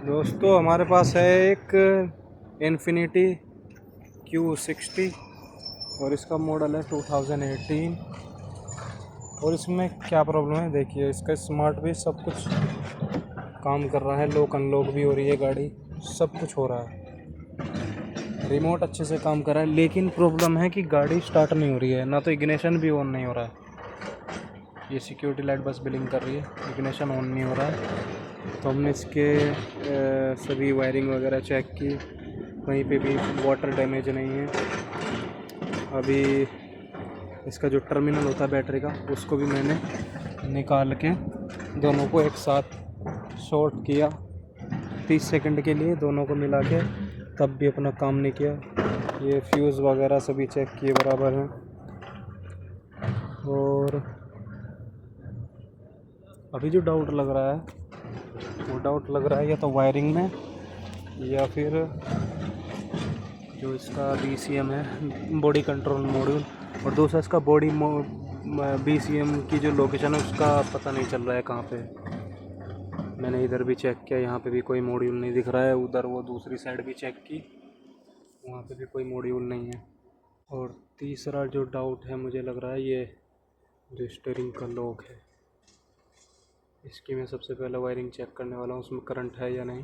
दोस्तों हमारे पास है एक इन्फिनिटी Q60 और इसका मॉडल है 2018। और इसमें क्या प्रॉब्लम है देखिए, इसका स्मार्ट भी सब कुछ काम कर रहा है, लॉक अनलॉक भी हो रही है गाड़ी, सब कुछ हो रहा है, रिमोट अच्छे से काम कर रहा है। लेकिन प्रॉब्लम है कि गाड़ी स्टार्ट नहीं हो रही है, ना तो इग्निशन भी ऑन नहीं हो रहा है। ये सिक्योरिटी लाइट बस ब्लिंक कर रही है, इग्निशन ऑन नहीं हो रहा है। तो हमने इसके सभी वायरिंग वगैरह चेक की, कहीं पे भी वाटर डैमेज नहीं है। अभी इसका जो टर्मिनल होता है बैटरी का, उसको भी मैंने निकाल के दोनों को एक साथ शॉर्ट किया 30 सेकंड के लिए, दोनों को मिला के, तब भी अपना काम नहीं किया। ये फ्यूज़ वगैरह सभी चेक किए बराबर हैं। और अभी जो डाउट लग रहा है वो डाउट लग रहा है या तो वायरिंग में, या फिर जो इसका BCM है, बॉडी कंट्रोल मॉड्यूल, और दूसरा इसका बॉडी BCM की जो लोकेशन है उसका पता नहीं चल रहा है कहाँ पे। मैंने इधर भी चेक किया, यहाँ पे भी कोई मॉड्यूल नहीं दिख रहा है। उधर वो दूसरी साइड भी चेक की, वहाँ पे भी कोई मॉड्यूल नहीं है। और तीसरा जो डाउट है मुझे लग रहा है ये जो स्टीयरिंग का लॉक है, इसकी मैं सबसे पहले वायरिंग चेक करने वाला हूँ, उसमें करंट है या नहीं।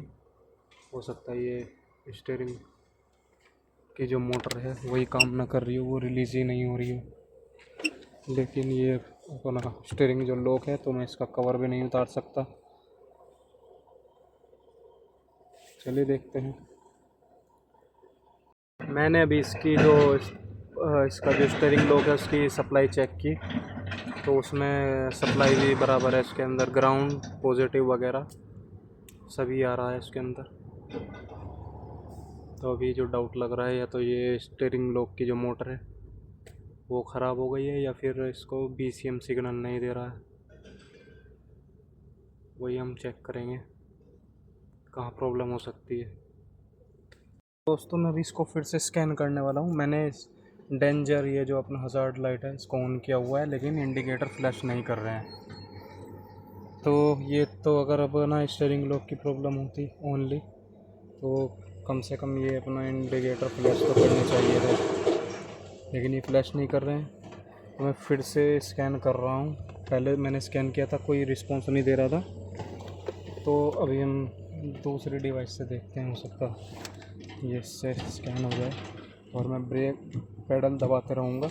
हो सकता है ये स्टीयरिंग की जो मोटर है वही काम ना कर रही हो, वो रिलीज़ ही नहीं हो रही हो। लेकिन ये अपना स्टीयरिंग जो लॉक है, तो मैं इसका कवर भी नहीं उतार सकता। चलिए देखते हैं। मैंने अभी इसकी जो इसका जो स्टीयरिंग लॉक है उसकी सप्लाई चेक की, तो उसमें सप्लाई भी बराबर है। इसके अंदर ग्राउंड पॉजिटिव वगैरह सभी आ रहा है इसके अंदर। तो अभी जो डाउट लग रहा है, या तो ये स्टीयरिंग लॉक की जो मोटर है वो ख़राब हो गई है, या फिर इसको BCM सिग्नल नहीं दे रहा है। वही हम चेक करेंगे कहाँ प्रॉब्लम हो सकती है। दोस्तों मैं अभी इसको फिर से स्कैन करने वाला हूँ। मैंने डेंजर, ये जो अपना हज़ार्ड लाइट है, इसको ऑन किया हुआ है, लेकिन इंडिकेटर फ्लैश नहीं कर रहे हैं। तो ये तो अगर अपना स्टीयरिंग लॉक की प्रॉब्लम होती ओनली, तो कम से कम ये अपना इंडिकेटर फ्लैश तो करने चाहिए थे, लेकिन ये फ्लैश नहीं कर रहे हैं। तो मैं फिर से स्कैन कर रहा हूँ। पहले मैंने स्कैन किया था, कोई रिस्पॉन्स नहीं दे रहा था। तो अभी हम दूसरी डिवाइस से देखते हैं, हो सकता ये इससे स्कैन हो जाए। और मैं ब्रेक पेडल दबाते रहूँगा,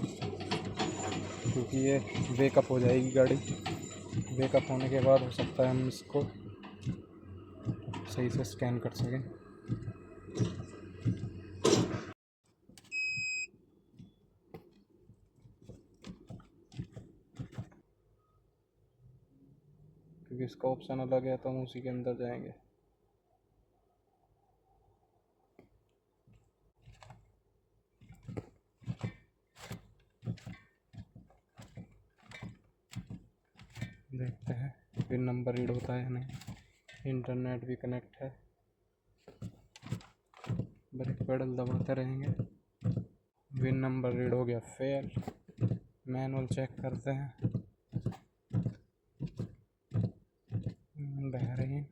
क्योंकि ये वेकअप हो जाएगी गाड़ी। वेकअप होने के बाद हो सकता है हम इसको सही से स्कैन कर सकें। क्योंकि इसका ऑप्शन अलग है, तो हम उसी के अंदर जाएंगे। देखते हैं पिन नंबर रीड होता है या नहीं। इंटरनेट भी कनेक्ट है। ब्रेक पेडल दबाते रहेंगे। पिन नंबर रीड हो गया, फेल। मैनुअल चेक करते हैं। बेहरीन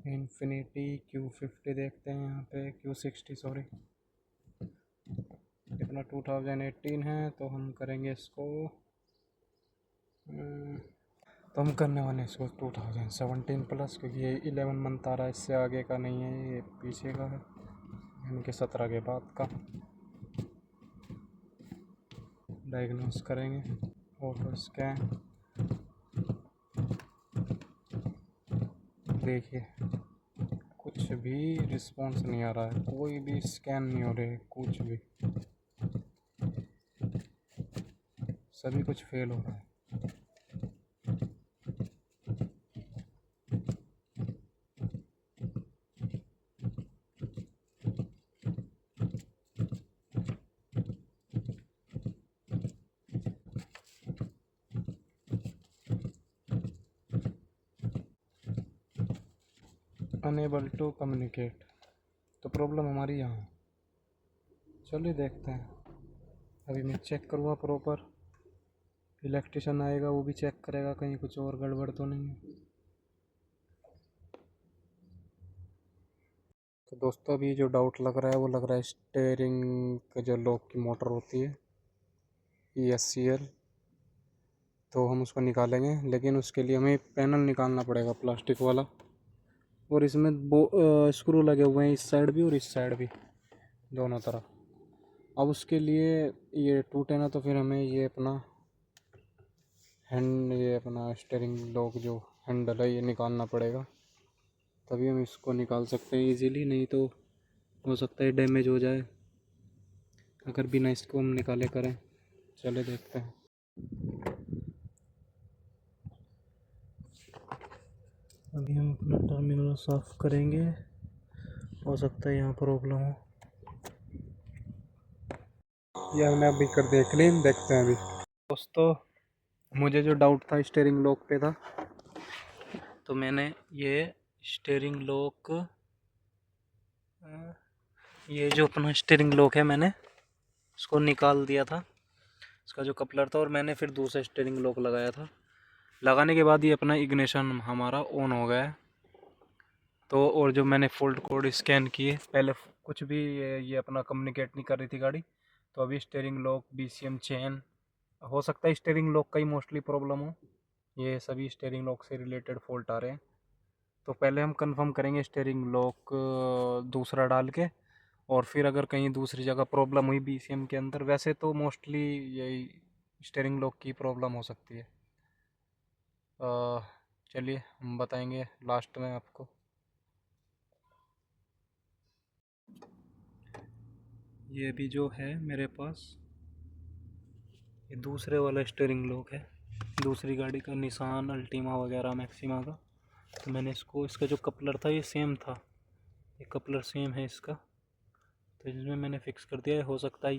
इन्फिनिटी Q50 देखते हैं, यहाँ पे Q60 सॉरी। अपना 2018 है, तो हम करेंगे इसको, तो हम करने वाले हैं इसको 2017 प्लस, क्योंकि ये 11 मंथ आ रहा है, इससे आगे का नहीं है, ये पीछे का है, यानी कि 17 के बाद का। डायग्नोस करेंगे, ऑटो स्कैन। देखिए कुछ भी रिस्पॉन्स नहीं आ रहा है, कोई भी स्कैन नहीं हो रहे है, कुछ भी, सभी कुछ फेल हो रहा है। अनेबल टू कम्युनिकेट, तो प्रॉब्लम हमारी यहाँ। चलिए देखते हैं। अभी मैं चेक करूँगा प्रॉपर, इलेक्ट्रिशियन आएगा वो भी चेक करेगा कहीं कुछ और गड़बड़ तो नहीं है। तो दोस्तों अभी जो डाउट लग रहा है वो लग रहा है स्टीयरिंग का जो लॉक की मोटर होती है ESCL, तो हम उसको निकालेंगे, लेकिन उसके लिए हमें पैनल निकालना पड़ेगा प्लास्टिक वाला। और इसमें स्क्रू लगे हुए हैं इस साइड भी और इस साइड भी, दोनों तरफ। अब उसके लिए ये टूटे ना तो फिर हमें ये अपना ये अपना स्टीयरिंग लॉक जो हैंडल है ये निकालना पड़ेगा, तभी हम इसको निकाल सकते हैं इजीली, नहीं तो हो सकता है डैमेज हो जाए अगर बिना इसको हम निकाले करें। चले देखते हैं। अभी हम अपना टर्मिनल साफ़ करेंगे, हो सकता है यहाँ प्रॉब्लम हो। ये हमने अभी कर दिया क्लीन, देखते हैं अभी। दोस्तों मुझे जो डाउट था स्टीयरिंग लॉक पे था, तो मैंने ये स्टीयरिंग लॉक ये जो अपना स्टीयरिंग लॉक है मैंने इसको निकाल दिया था, इसका जो कपलर था, और मैंने फिर दूसरा स्टीयरिंग लॉक लगाया था। लगाने के बाद ये अपना इग्निशन हमारा ऑन हो गया है। तो और जो मैंने फॉल्ट कोड स्कैन किए, पहले कुछ भी ये अपना कम्युनिकेट नहीं कर रही थी गाड़ी, तो अभी स्टीयरिंग लॉक, BCM चेन, हो सकता है स्टीयरिंग लॉक का ही मोस्टली प्रॉब्लम हो, ये सभी स्टीयरिंग लॉक से रिलेटेड फॉल्ट आ रहे हैं। तो पहले हम कंफर्म करेंगे स्टीयरिंग लॉक दूसरा डाल के, और फिर अगर कहीं दूसरी जगह प्रॉब्लम हुई BCM के अंदर, वैसे तो मोस्टली यही स्टीयरिंग लॉक की प्रॉब्लम हो सकती है। चलिए हम बताएंगे लास्ट में आपको। ये भी जो है मेरे पास ये दूसरे वाला स्टीयरिंग लॉक है, दूसरी गाड़ी का, निसान अल्टीमा वगैरह मैक्सिमा का। तो मैंने इसका जो कपलर था ये सेम था, ये कपलर सेम है इसका, तो इसमें मैंने फिक्स कर दिया है। हो सकता है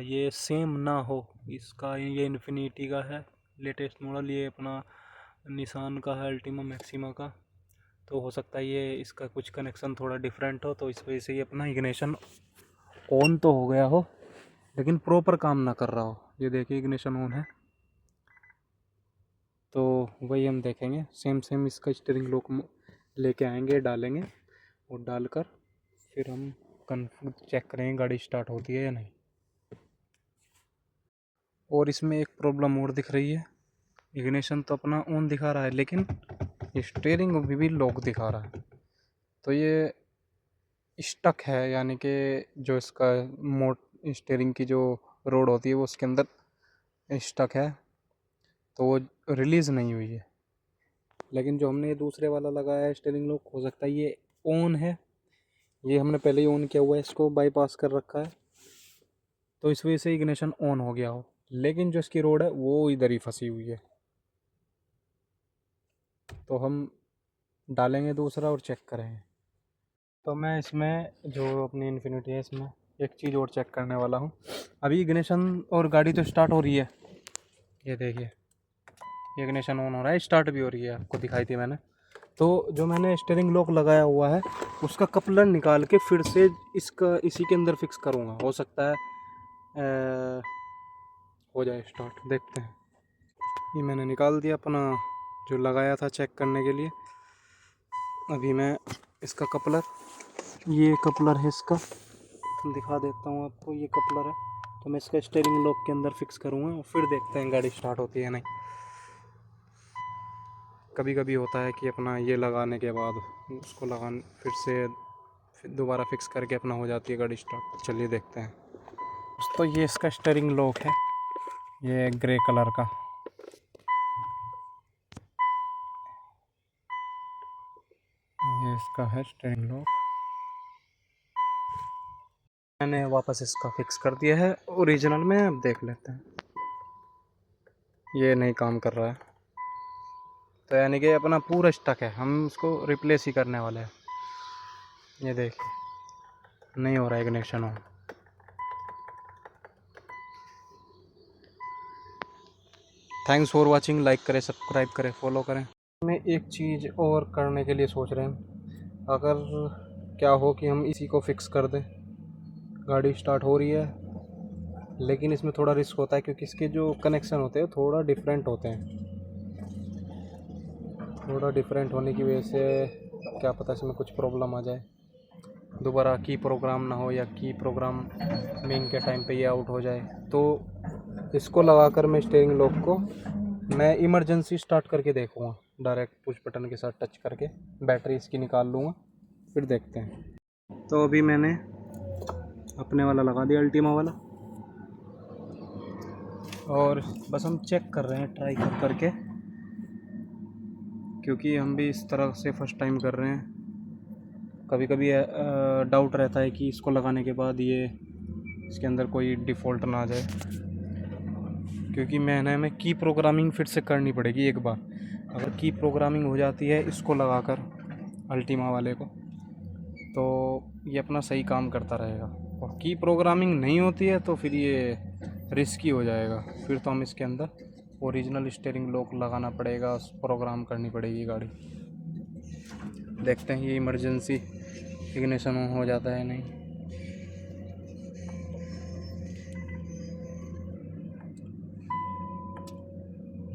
ये सेम ना हो, इसका ये इन्फिनिटी का है लेटेस्ट मॉडल, ये अपना निसान का है अल्टीमा मैक्सिमा का, तो हो सकता है ये इसका कुछ कनेक्शन थोड़ा डिफरेंट हो, तो इस वजह से ये अपना इग्निशन ऑन तो हो गया हो लेकिन प्रॉपर काम ना कर रहा हो। ये देखिए इग्निशन ऑन है, तो वही हम देखेंगे। सेम इसका स्टीयरिंग लॉक लेके आएंगे, डालेंगे, और डालकर फिर हम कन्फर्म चेक करेंगे गाड़ी स्टार्ट होती है या नहीं। और इसमें एक प्रॉब्लम और दिख रही है, इग्निशन तो अपना ऑन दिखा रहा है लेकिन स्टीयरिंग भी लॉक दिखा रहा है, तो ये स्टक है, यानी कि जो इसका स्टीयरिंग की जो रोड होती है वो उसके अंदर स्टक है, तो वो रिलीज़ नहीं हुई है। लेकिन जो हमने दूसरे वाला लगाया है स्टीयरिंग लॉक, हो सकता है ये ऑन है, ये हमने पहले ही ऑन किया हुआ है, इसको बाईपास कर रखा है, तो इस वजह से इग्निशन ऑन हो गया हो, लेकिन जो इसकी रोड है वो इधर ही फंसी हुई है। तो हम डालेंगे दूसरा और चेक करेंगे। तो मैं इसमें जो अपनी इन्फिनिटी है इसमें एक चीज़ और चेक करने वाला हूँ। अभी इग्निशन और गाड़ी तो स्टार्ट हो रही है, ये देखिए इग्निशन ऑन हो रहा है, स्टार्ट भी हो रही है, आपको दिखाई थी मैंने। तो जो मैंने स्टीयरिंग लॉक लगाया हुआ है उसका कपलर निकाल के फिर से इसी के अंदर फिक्स करूँगा, हो सकता है हो जाए स्टार्ट, देखते हैं। ये मैंने निकाल दिया अपना जो लगाया था चेक करने के लिए। अभी मैं इसका कपलर, ये कपलर है इसका, दिखा देता हूँ आपको, ये कपलर है, तो मैं इसका स्टीयरिंग लॉक के अंदर फिक्स करूँगा और फिर देखते हैं गाड़ी स्टार्ट होती है नहीं। कभी कभी होता है कि अपना ये लगाने के बाद उसको फिर से दोबारा फिक्स करके अपना हो जाती है गाड़ी स्टार्ट। चलिए देखते हैं। तो ये इसका स्टीयरिंग लॉक है, ये ग्रे कलर का, ये इसका है स्टीयरिंग लॉक। मैंने वापस इसका फिक्स कर दिया है ओरिजिनल में, अब देख लेते हैं। ये नहीं काम कर रहा है, तो यानी कि अपना पूरा स्टक है, हम उसको रिप्लेस ही करने वाले हैं। ये देखिए नहीं हो रहा है ignition on. Thanks for watching, like करें, सब्सक्राइब करें, फॉलो करें। मैं एक चीज़ और करने के लिए सोच रहे हैं, अगर क्या हो कि हम इसी को फिक्स कर दें, गाड़ी स्टार्ट हो रही है लेकिन इसमें थोड़ा रिस्क होता है क्योंकि इसके जो कनेक्शन होते हैं थोड़ा डिफरेंट होते हैं, थोड़ा डिफरेंट होने की वजह से क्या पता इसमें कुछ प्रॉब्लम आ जाए। दोबारा की प्रोग्राम ना हो या की प्रोग्राम मेन के टाइम पे ये आउट हो जाए। तो इसको लगाकर मैं स्टीयरिंग लॉक को मैं इमरजेंसी स्टार्ट करके देखूँगा, डायरेक्ट पुश बटन के साथ टच करके बैटरी इसकी निकाल लूँगा, फिर देखते हैं। तो अभी मैंने अपने वाला लगा दिया, अल्टीमा वाला, और बस हम चेक कर रहे हैं ट्राई कर करके, क्योंकि हम भी इस तरह से फर्स्ट टाइम कर रहे हैं। कभी कभी डाउट रहता है कि इसको लगाने के बाद ये इसके अंदर कोई डिफ़ॉल्ट ना आ जाए, क्योंकि मैंने हमें की प्रोग्रामिंग फिर से करनी पड़ेगी एक बार। अगर की प्रोग्रामिंग हो जाती है इसको लगाकर अल्टीमा वाले को, तो ये अपना सही काम करता रहेगा, और की प्रोग्रामिंग नहीं होती है तो फिर ये रिस्की हो जाएगा। फिर तो हम इसके अंदर ओरिजिनल स्टीयरिंग लॉक लगाना पड़ेगा, प्रोग्राम करनी पड़ेगी गाड़ी। देखते हैं ये इमरजेंसी इग्निशन ऑन हो जाता है नहीं।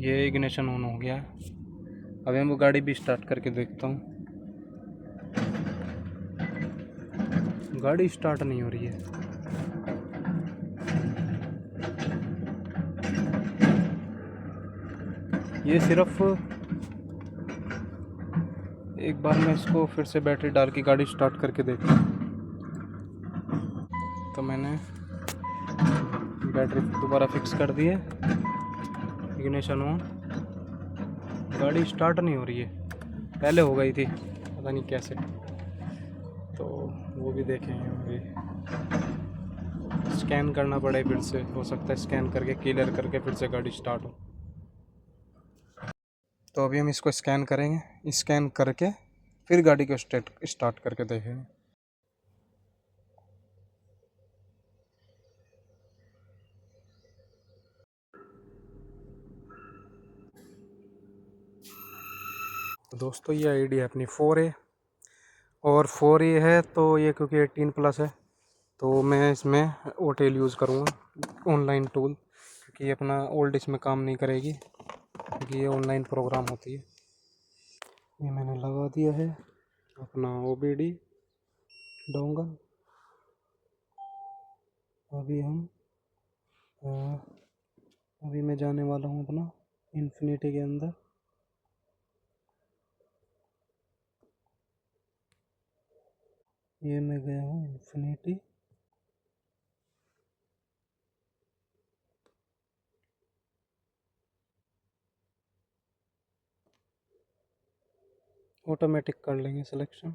ये इग्निशन ऑन हो गया। अभी मैं वो गाड़ी भी स्टार्ट करके देखता हूँ, गाड़ी स्टार्ट नहीं हो रही है। ये सिर्फ एक बार मैं इसको फिर से बैटरी डाल के गाड़ी स्टार्ट करके देखता हूँ। तो मैंने बैटरी दोबारा फिक्स कर दी है, इग्निशन ऑन, गाड़ी स्टार्ट नहीं हो रही है। पहले हो गई थी, पता नहीं कैसे, तो वो भी देखेंगे। अभी स्कैन करना पड़े फिर से, हो सकता है स्कैन करके क्लियर करके फिर से गाड़ी स्टार्ट हो। तो अभी हम इसको स्कैन करेंगे, स्कैन करके फिर गाड़ी को स्टार्ट करके देखेंगे। तो दोस्तों ये आईडी है अपनी 4A, और 4A है तो ये क्योंकि 18+ है, तो मैं इसमें ओटेल यूज़ करूँगा, ऑनलाइन टूल, क्योंकि ये अपना ओल्ड इसमें काम नहीं करेगी, क्योंकि ये ऑनलाइन प्रोग्राम होती है। ये मैंने लगा दिया है अपना OBD डोंगल। अभी हम अभी मैं जाने वाला हूँ अपना इन्फिनिटी के अंदर। ये मैं गया हूँ इन्फिनिटी, ऑटोमेटिक कर लेंगे selection.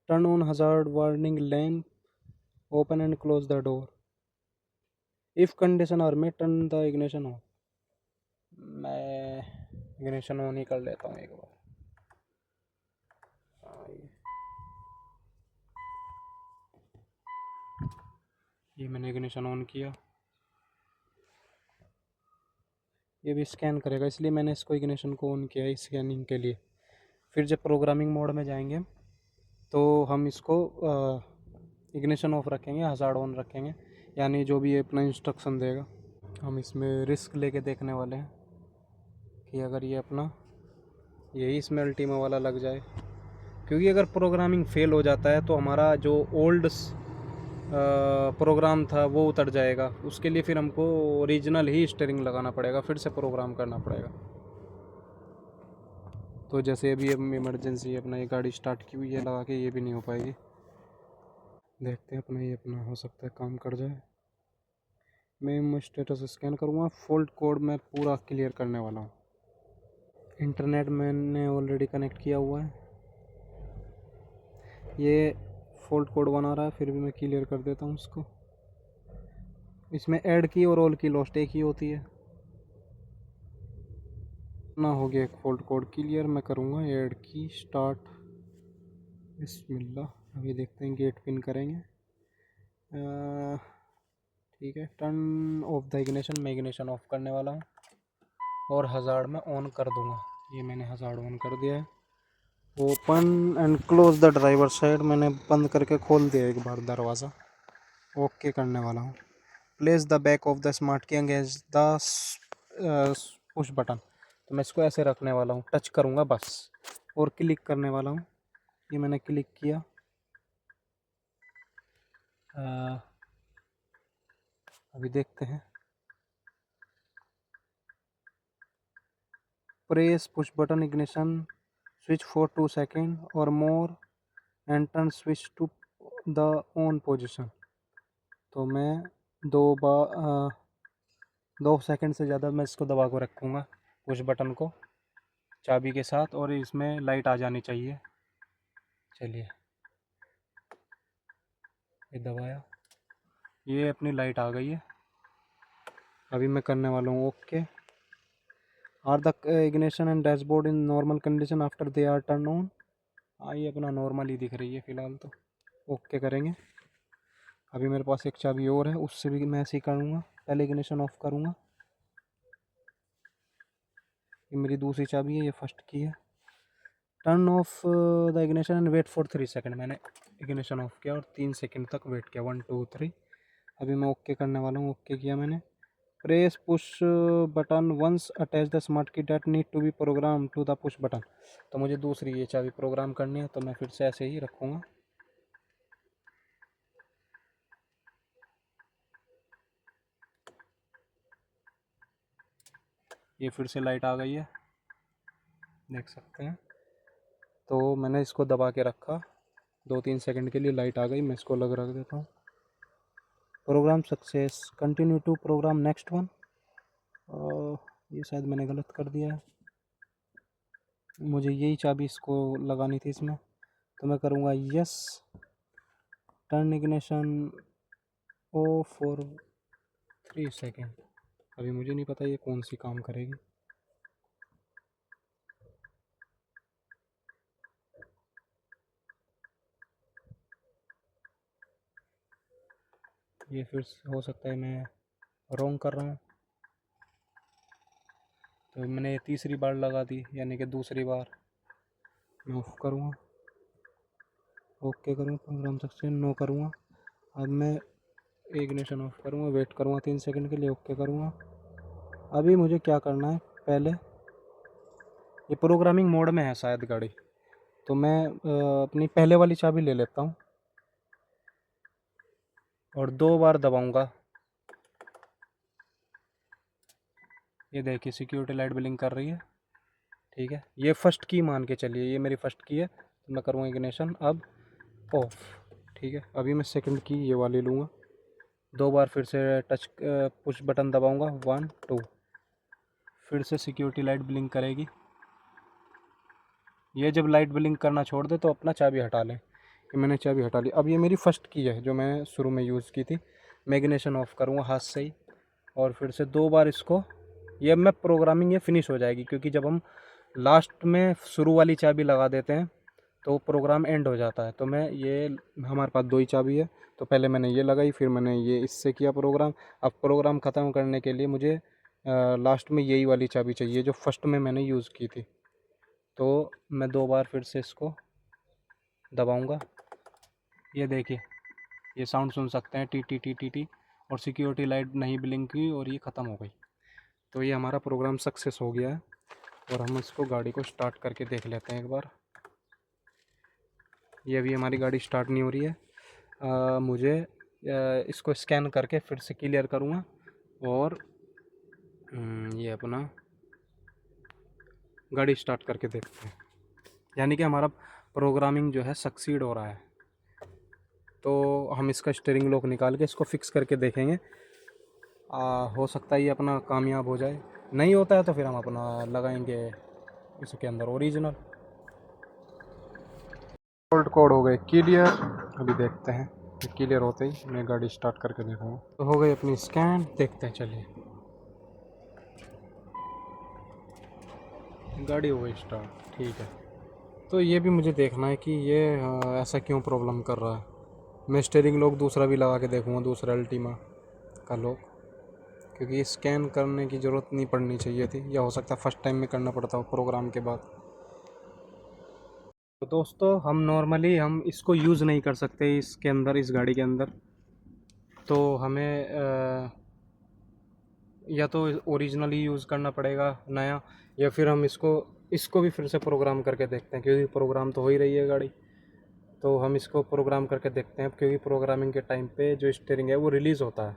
Turn on hazard warning lamp, open and close the door, if condition are में टर्न द इग्निशन ऑन। मैं इग्निशन ऑन ही कर लेता हूँ एक बार। ये मैंने इग्निशन ऑन किया, ये भी स्कैन करेगा, इसलिए मैंने इसको इग्निशन को ऑन किया है स्कैनिंग के लिए। फिर जब प्रोग्रामिंग मोड में जाएंगे तो हम इसको इग्निशन ऑफ रखेंगे, हज़ार्ड ऑन रखेंगे, यानी जो भी ये अपना इंस्ट्रक्शन देगा। हम इसमें रिस्क लेके देखने वाले हैं कि अगर ये अपना यही इसमें अल्टीमा वाला लग जाए, क्योंकि अगर प्रोग्रामिंग फ़ेल हो जाता है तो हमारा जो ओल्ड प्रोग्राम था वो उतर जाएगा। उसके लिए फिर हमको ओरिजिनल ही स्टीयरिंग लगाना पड़ेगा, फिर से प्रोग्राम करना पड़ेगा। तो जैसे अभी हम इमरजेंसी अपना ये गाड़ी स्टार्ट की हुई है लगा के, ये भी नहीं हो पाएगी। देखते हैं अपना ये अपना हो सकता है काम कर जाए। मैं स्टेटस स्कैन करूँगा, फॉल्ट कोड मैं पूरा क्लियर करने वाला हूँ। इंटरनेट मैंने ऑलरेडी कनेक्ट किया हुआ है, ये फॉल्ट कोड बना रहा है, फिर भी मैं क्लियर कर देता हूँ उसको। इसमें ऐड की और ऑल की लॉस्ट एक ही होती है ना। हो गया एक फॉल्ट कोड क्लियर, मैं करूँगा ऐड की स्टार्ट, बिस्मिल्लाह। अभी देखते हैं, गेट पिन करेंगे। ठीक है, टर्न ऑफ द इग्निशन, मैं इग्निशन ऑफ करने वाला हूँ और हज़ार्ड में ऑन कर दूँगा। ये मैंने हज़ार्ड ऑन कर दिया है। Open and close the driver side, मैंने बंद करके खोल दिया एक बार दरवाज़ा। ओके करने वाला हूँ। Place the back of the smart की अगेंस्ट द पुश बटन, तो मैं इसको ऐसे रखने वाला हूँ, टच करूँगा बस, और क्लिक करने वाला हूँ। ये मैंने क्लिक किया, अभी देखते हैं। Press push button ignition switch for 2 second और more and turn switch to the on position. तो मैं 2 सेकंड से ज़्यादा मैं इसको दबा को रखूँगा पुश बटन को चाबी के साथ, और इसमें लाइट आ जानी चाहिए। चलिए, ये दबाया, ये अपनी लाइट आ गई है। अभी मैं करने वाला हूँ okay. Are the ignition and dashboard in normal condition after they are turn on. ये अपना नॉर्मल ही दिख रही है फ़िलहाल, तो ओके करेंगे। अभी मेरे पास एक चाबी और है, उससे भी मैं ऐसे ही करूँगा। पहले इग्निशन ऑफ करूँगा, ये मेरी दूसरी चाबी है, ये फर्स्ट की है। Turn off the ignition and wait for 3 second. मैंने इग्निशन ऑफ किया और 3 सेकेंड तक वेट किया, 1 2 3। अभी मैं ओके करने वाला हूँ, ओके किया मैंने। Press push button once attach the smart key that need to be program to the push button. तो मुझे दूसरी ये चाबी प्रोग्राम करनी है, तो मैं फिर से ऐसे ही रखूँगा। ये फिर से लाइट आ गई है, देख सकते हैं। तो मैंने इसको दबा के रखा 2-3 सेकंड के लिए, लाइट आ गई। मैं इसको रख देता हूँ। Program success, continue to program next one. ये शायद मैंने गलत कर दिया है, मुझे यही चाबी इसको लगानी थी इसमें। तो मैं करूँगा yes, turn ignition off for 3 second. अभी मुझे नहीं पता ये कौन सी काम करेगी। ये फिर हो सकता है मैं रॉन्ग कर रहा हूँ, तो मैंने तीसरी बार लगा दी, यानी कि दूसरी बार मैं ऑफ करूँगा, ओके करूँगा, प्रोग्राम सक्सेस, नो करूँगा। अब मैं इग्निशन ऑफ करूँगा, वेट करूँगा 3 सेकंड के लिए, ओके करूँगा। अभी मुझे क्या करना है, पहले ये प्रोग्रामिंग मोड में है शायद गाड़ी, तो मैं अपनी पहले वाली चाबी ले लेता हूँ और 2 बार दबाऊँगा। ये देखिए सिक्योरिटी लाइट ब्लिंक कर रही है, ठीक है। ये फर्स्ट की मान के चलिए, ये मेरी फर्स्ट की है, तो मैं करूँगा इग्निशन अब ऑफ, ठीक है। अभी मैं सेकंड की ये वाली लूँगा, 2 बार फिर से टच पुश बटन दबाऊँगा, 1 2, फिर से सिक्योरिटी लाइट ब्लिंक करेगी। ये जब लाइट ब्लिंक करना छोड़ दे तो अपना चाबी हटा लें। ये मैंने चाबी हटा ली। अब ये मेरी फर्स्ट की है जो मैं शुरू में यूज़ की थी। मैं इग्निशन ऑफ करूँगा हाथ से ही, और फिर से 2 बार इसको, ये मैं प्रोग्रामिंग ये फिनिश हो जाएगी, क्योंकि जब हम लास्ट में शुरू वाली चाबी लगा देते हैं तो प्रोग्राम एंड हो जाता है। तो मैं ये, हमारे पास 2 ही चाबी है, तो पहले मैंने ये लगाई, फिर मैंने ये इससे किया प्रोग्राम। अब प्रोग्राम ख़त्म करने के लिए मुझे लास्ट में यही वाली चाबी चाहिए जो फर्स्ट में मैंने यूज़ की थी। तो मैं 2 बार फिर से इसको दबाऊंगा। ये देखिए, ये साउंड सुन सकते हैं, T T T T T, और सिक्योरिटी लाइट नहीं ब्लिंक हुई और ये ख़त्म हो गई। तो ये हमारा प्रोग्राम सक्सेस हो गया है, और हम इसको गाड़ी को स्टार्ट करके देख लेते हैं एक बार। ये अभी हमारी गाड़ी स्टार्ट नहीं हो रही है। मुझे इसको स्कैन करके फिर से क्लियर करूँगा, और ये अपना गाड़ी स्टार्ट करके देखते हैं, यानी कि हमारा प्रोग्रामिंग जो है सक्सीड हो रहा है। तो हम इसका स्टीयरिंग लॉक निकाल के इसको फिक्स करके देखेंगे। हो सकता है ये अपना कामयाब हो जाए, नहीं होता है तो फिर हम अपना लगाएंगे इसके अंदर ओरिजिनल। ओल्ड कोड हो गए क्लियर। अभी देखते हैं, क्लियर होते ही मैं गाड़ी स्टार्ट करके देखूँगा। तो हो गई अपनी स्कैन, देखते हैं। चलिए, गाड़ी हो गई स्टार्ट, ठीक है। तो ये भी मुझे देखना है कि ये ऐसा क्यों प्रॉब्लम कर रहा है। मैं स्टीयरिंग लॉक दूसरा भी लगा के देखूँगा, दूसरा अल्टीमा का लॉक, क्योंकि स्कैन करने की ज़रूरत नहीं पड़नी चाहिए थी, या हो सकता है फर्स्ट टाइम में करना पड़ता हो प्रोग्राम के बाद। तो दोस्तों, हम नॉर्मली हम इसको यूज़ नहीं कर सकते इसके अंदर, इस गाड़ी के अंदर। तो हमें या तो ओरिजिनल ही यूज़ करना पड़ेगा नया, या फिर हम इसको भी फिर से प्रोग्राम करके देखते हैं, क्योंकि प्रोग्राम तो हो ही रही है गाड़ी। तो हम इसको प्रोग्राम करके देखते हैं, क्योंकि प्रोग्रामिंग के टाइम पे जो स्टीयरिंग है वो रिलीज़ होता है,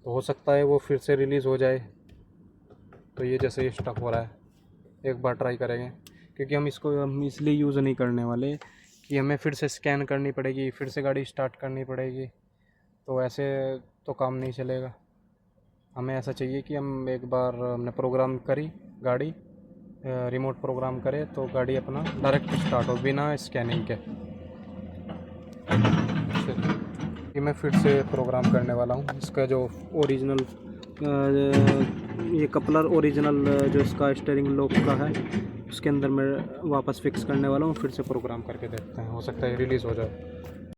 तो हो सकता है वो फिर से रिलीज़ हो जाए। तो ये जैसे ये स्टक हो रहा है, एक बार ट्राई करेंगे, क्योंकि हम इसलिए यूज़ नहीं करने वाले कि हमें फिर से स्कैन करनी पड़ेगी, फिर से गाड़ी स्टार्ट करनी पड़ेगी, तो ऐसे तो काम नहीं चलेगा। हमें ऐसा चाहिए कि हम एक बार हमने प्रोग्राम करी गाड़ी, रिमोट प्रोग्राम करे तो गाड़ी अपना डायरेक्ट स्टार्ट हो बिना स्कैनिंग के। ये मैं फिर से प्रोग्राम करने वाला हूँ। इसका जो ओरिजिनल ये कपलर ओरिजिनल जो इसका स्टीयरिंग लॉक का है, उसके अंदर मैं वापस फिक्स करने वाला हूँ। फिर से प्रोग्राम करके देखते हैं, हो सकता है रिलीज़ हो जाए।